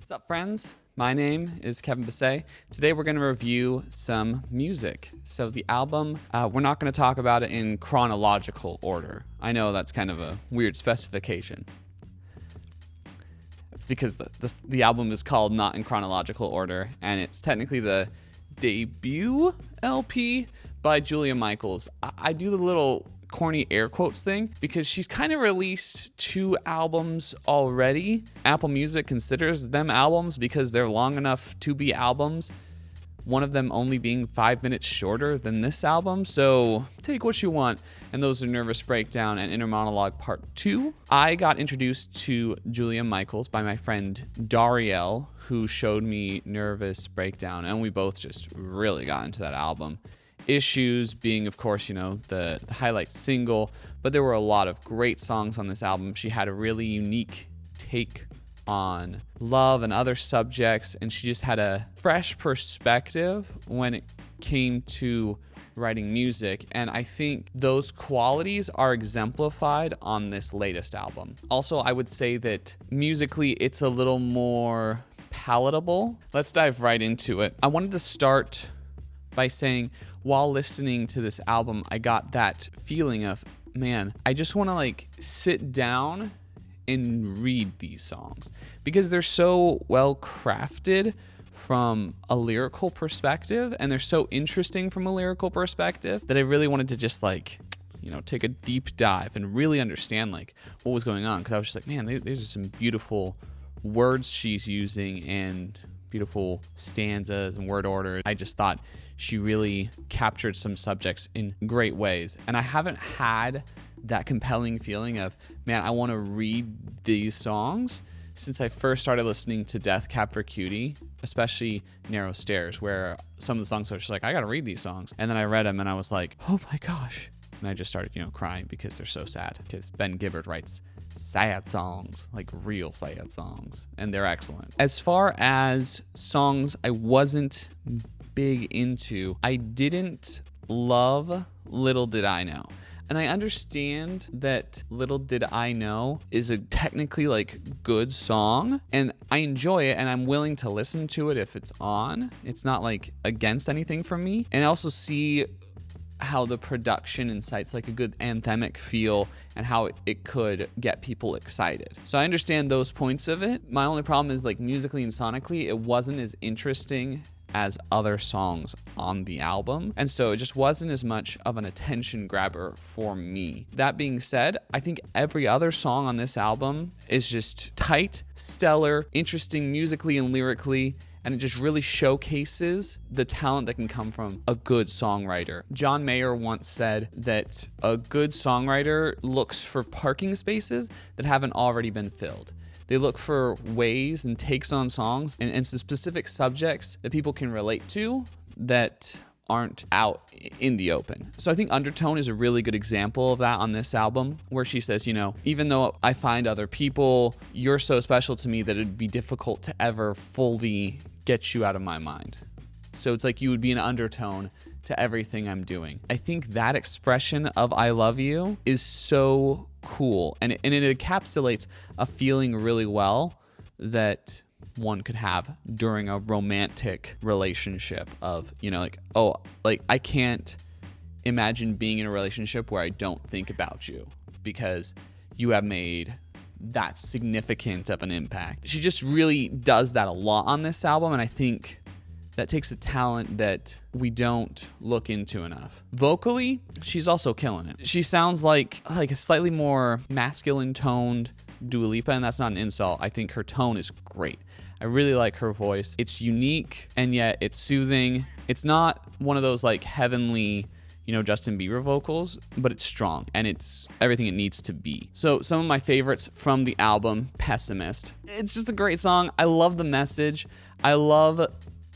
What's up, friends? My name is Kevin Basset. Today we're going to review some music. So the album, we're not going to talk about it in chronological order. I know that's kind of a weird specification. It's because the album is called Not in Chronological Order, and it's technically the debut LP by Julia Michaels. I do the little corny air quotes thing because she's kind of released 2 albums already. Apple Music considers them albums because they're long enough to be albums, one of them only being 5 minutes shorter than this album. So take what you want. And those are Nervous Breakdown and Inner Monologue Part 2. I got introduced to Julia Michaels by my friend Darielle, who showed me Nervous Breakdown, and we both just really got into that album. Issues being, of course, the highlight single, but there were a lot of great songs on this album. She had a really unique take on love and other subjects, and she just had a fresh perspective when it came to writing music, and I think those qualities are exemplified on this latest album. Also, I would say that musically it's a little more palatable. Let's dive right into it. I wanted to start by saying, while listening to this album, I got that feeling of, man, I just want to sit down and read these songs because they're so well crafted from a lyrical perspective, and they're so interesting from a lyrical perspective that I really wanted to just take a deep dive and really understand what was going on, because I was just like, man, these are some beautiful words she's using and beautiful stanzas and word order. I just thought she really captured some subjects in great ways. And I haven't had that compelling feeling of, man, I want to read these songs since I first started listening to Death Cab for Cutie, especially Narrow Stairs, where some of the songs I was just like, I got to read these songs. And then I read them and I was like, oh my gosh. And I just started, crying because they're so sad. Because Ben Gibbard writes sad songs, real sad songs, and they're excellent. As far as songs I wasn't big into, I didn't love Little Did I Know. And I understand that Little Did I Know is a technically good song, and I enjoy it, and I'm willing to listen to it if it's on. It's not against anything from me. And I also see how the production incites a good anthemic feel and how it could get people excited. So I understand those points of it. My only problem is musically and sonically, it wasn't as interesting as other songs on the album, and so it just wasn't as much of an attention grabber for me. That being said, I think every other song on this album is just tight, stellar, interesting musically and lyrically, and it just really showcases the talent that can come from a good songwriter. John Mayer once said that a good songwriter looks for parking spaces that haven't already been filled. They look for ways and takes on songs and some specific subjects that people can relate to that aren't out in the open. So I think Undertone is a really good example of that on this album, where she says, even though I find other people, you're so special to me that it'd be difficult to ever fully get you out of my mind. So it's you would be an undertone to everything I'm doing. I think that expression of I love you is so cool, and it encapsulates a feeling really well that one could have during a romantic relationship of, I can't imagine being in a relationship where I don't think about you because you have made that significant of an impact. She just really does that a lot on this album, and I think that takes a talent that we don't look into enough. Vocally, she's also killing it. She sounds like a slightly more masculine toned Dua Lipa, and that's not an insult. I think her tone is great. I really like her voice. It's unique, and yet it's soothing. It's not one of those heavenly, Justin Bieber vocals, but it's strong, and it's everything it needs to be. So some of my favorites from the album, Pessimist. It's just a great song. I love the message. I love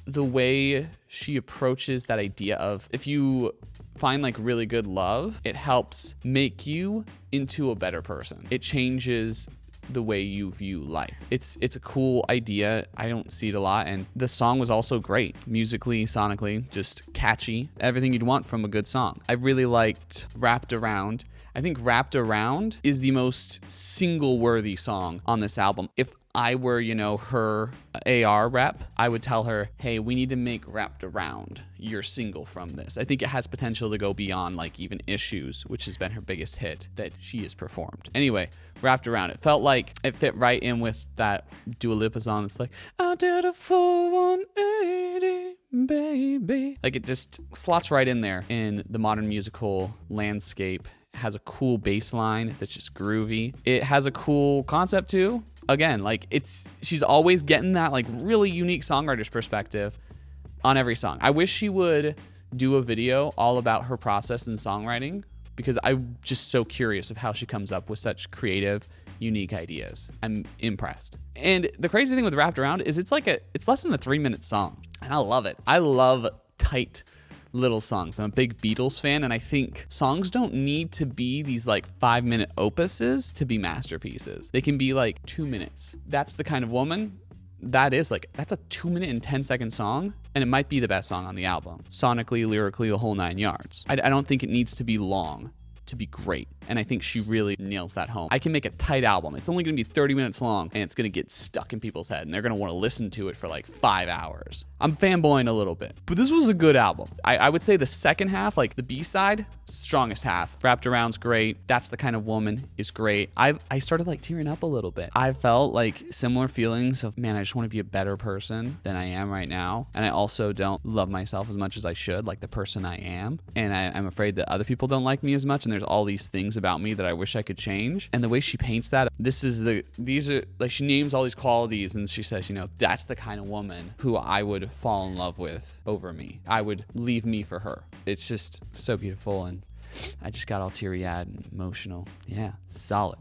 the way she approaches that idea of, if you find really good love, it helps make you into a better person. It changes the way you view life. It's a cool idea. I don't see it a lot, and the song was also great. Musically, sonically, just catchy. Everything you'd want from a good song. I really liked Wrapped Around. I think Wrapped Around is the most single-worthy song on this album. If I were, her AR rep, I would tell her, hey, we need to make Wrapped Around your single from this. I think it has potential to go beyond like even Issues, which has been her biggest hit that she has performed. Anyway, Wrapped Around, it felt like it fit right in with that Dua Lipa song. It's like, I did a full 180, baby. Like it just slots right in there in the modern musical landscape. It has a cool bass line that's just groovy. It has a cool concept too. Again, like she's always getting that like really unique songwriter's perspective on every song. I wish she would do a video all about her process in songwriting, because I'm just so curious of how she comes up with such creative, unique ideas. I'm impressed. And the crazy thing with Wrapped Around is it's less than a 3-minute song. And I love it. I love tight little songs. I'm a big Beatles fan, and I think songs don't need to be these like 5-minute opuses to be masterpieces. They can be like 2 minutes. That's the kind of woman that's a 2-minute and 10-second song, and it might be the best song on the album. Sonically, lyrically, the whole 9 yards. I don't think it needs to be long to be great, and I think she really nails that home. I can make a tight album. It's only going to be 30 minutes long, and it's going to get stuck in people's head, and they're going to want to listen to it for like 5 hours. I'm fanboying a little bit, but this was a good album. I would say the second half, like the B-side, strongest half. Wrapped Around's great. That's the Kind of Woman is great. I started like tearing up a little bit. I felt like similar feelings of, man, I just want to be a better person than I am right now, and I also don't love myself as much as I should, like the person I am, and I'm afraid that other people don't like me as much, and there's all these things about me that I wish I could change. And the way she paints that, these are like, she names all these qualities, and she says, that's the kind of woman who I would fall in love with over me. I would leave me for her. It's just so beautiful, and I just got all teary-eyed and emotional. Yeah, solid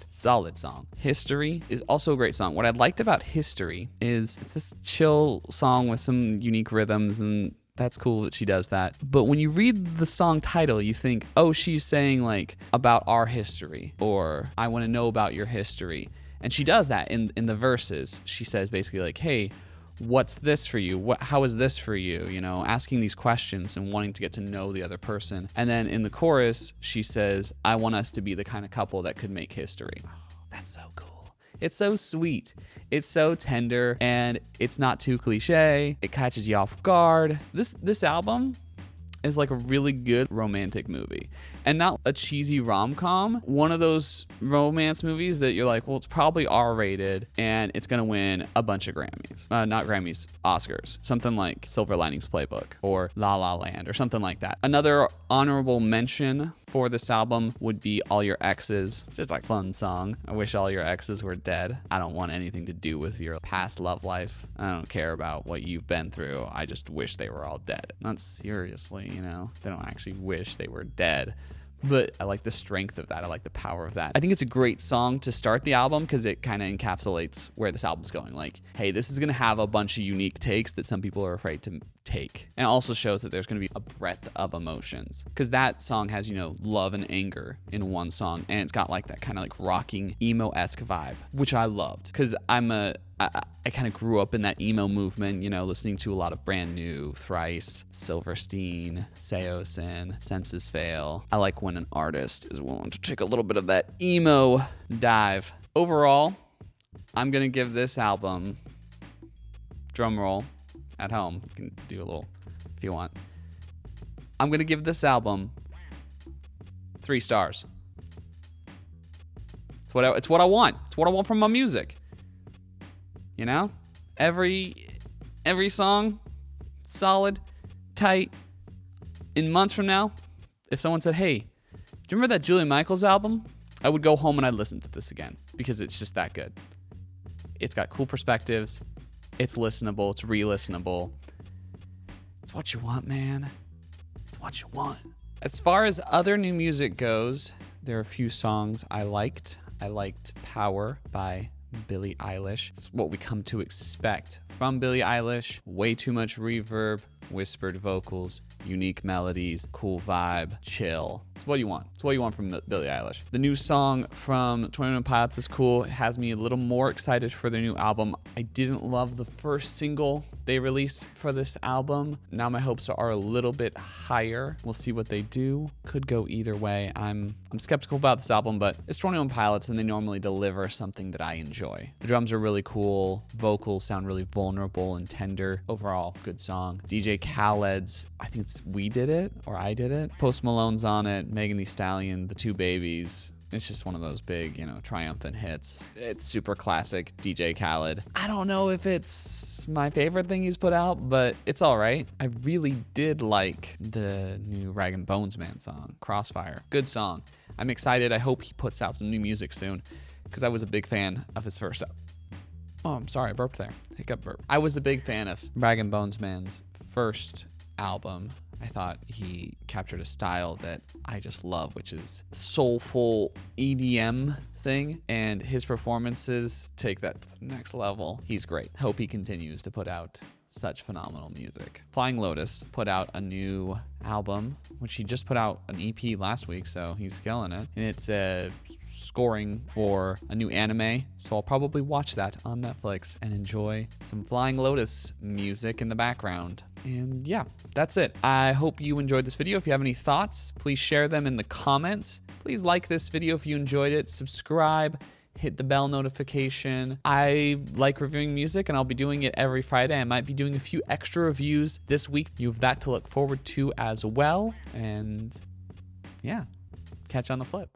song. History is also a great song. What I liked about History is it's this chill song with some unique rhythms, and that's cool that she does that. But when you read the song title, you think, oh, she's saying like about our history, or I want to know about your history. And she does that in the verses. She says basically like, hey, what's this for you? How is this for you? Asking these questions and wanting to get to know the other person. And then in the chorus, she says, I want us to be the kind of couple that could make history. Oh, that's so cool. It's so sweet. It's so tender, and it's not too cliche. It catches you off guard. This album is like a really good romantic movie, and not a cheesy rom-com. One of those romance movies that you're like, well, it's probably R-rated and it's gonna win a bunch of Grammys. Not Grammys, Oscars. Something like Silver Linings Playbook or La La Land or something like that. Another honorable mention for this album would be All Your Exes. It's just like a fun song. I wish all your exes were dead. I don't want anything to do with your past love life. I don't care about what you've been through. I just wish they were all dead. Not seriously, they don't actually wish they were dead. But I like the strength of that. I like the power of that. I think it's a great song to start the album because it kind of encapsulates where this album's going. Like, hey, this is going to have a bunch of unique takes that some people are afraid to take. And it also shows that there's going to be a breadth of emotions, because that song has, love and anger in one song. And it's got like that kind of like rocking emo-esque vibe, which I loved, because I kind of grew up in that emo movement, listening to a lot of Brand New, Thrice, Silverstein, Seosin, Senses Fail. I like when an artist is willing to take a little bit of that emo dive. Overall, I'm going to give this album, drum roll at home, you can do a little if you want. I'm going to give this album 3 stars. It's what I want. It's what I want from my music. Every song, solid, tight. In months from now, if someone said, hey, do you remember that Julia Michaels album? I would go home and I'd listen to this again, because it's just that good. It's got cool perspectives. It's listenable. It's re-listenable. It's what you want, man. It's what you want. As far as other new music goes, there are a few songs I liked. I liked Power by Billie Eilish. It's what we come to expect from Billie Eilish. Way too much reverb, whispered vocals, unique melodies, cool vibe, chill. It's what you want. It's what you want from Billie Eilish. The new song from 21 Pilots is cool. It has me a little more excited for their new album. I didn't love the first single they released for this album. Now my hopes are a little bit higher. We'll see what they do. Could go either way. I'm I'm skeptical about this album, but it's 21 Pilots and they normally deliver something that I enjoy. The drums are really cool. Vocals sound really vulnerable and tender. Overall, good song. DJ Khaled's, I think it's We Did It or I Did It. Post Malone's on it. Megan Thee Stallion, The Two Babies. It's just one of those big, triumphant hits. It's super classic DJ Khaled. I don't know if it's my favorite thing he's put out, but it's all right. I really did like the new Rag & Bones Man song, Crossfire. Good song. I'm excited. I hope he puts out some new music soon because I was a big fan of his first album. Oh, I'm sorry, I burped there. Hiccup burp. I was a big fan of Rag & Bones Man's first album. I thought he captured a style that I just love, which is soulful EDM thing, and his performances take that to the next level. He's great. Hope he continues to put out such phenomenal music. Flying Lotus put out a new album, which he just put out an EP last week, so he's killing it. And it's scoring for a new anime, so I'll probably watch that on Netflix and enjoy some Flying Lotus music in the background. And yeah, that's it. I hope you enjoyed this video. If you have any thoughts, please share them in the comments. Please like this video if you enjoyed it. Subscribe. Hit the bell notification. I like reviewing music and I'll be doing it every Friday. I might be doing a few extra reviews this week. You have that to look forward to as well. And yeah, catch you on the flip.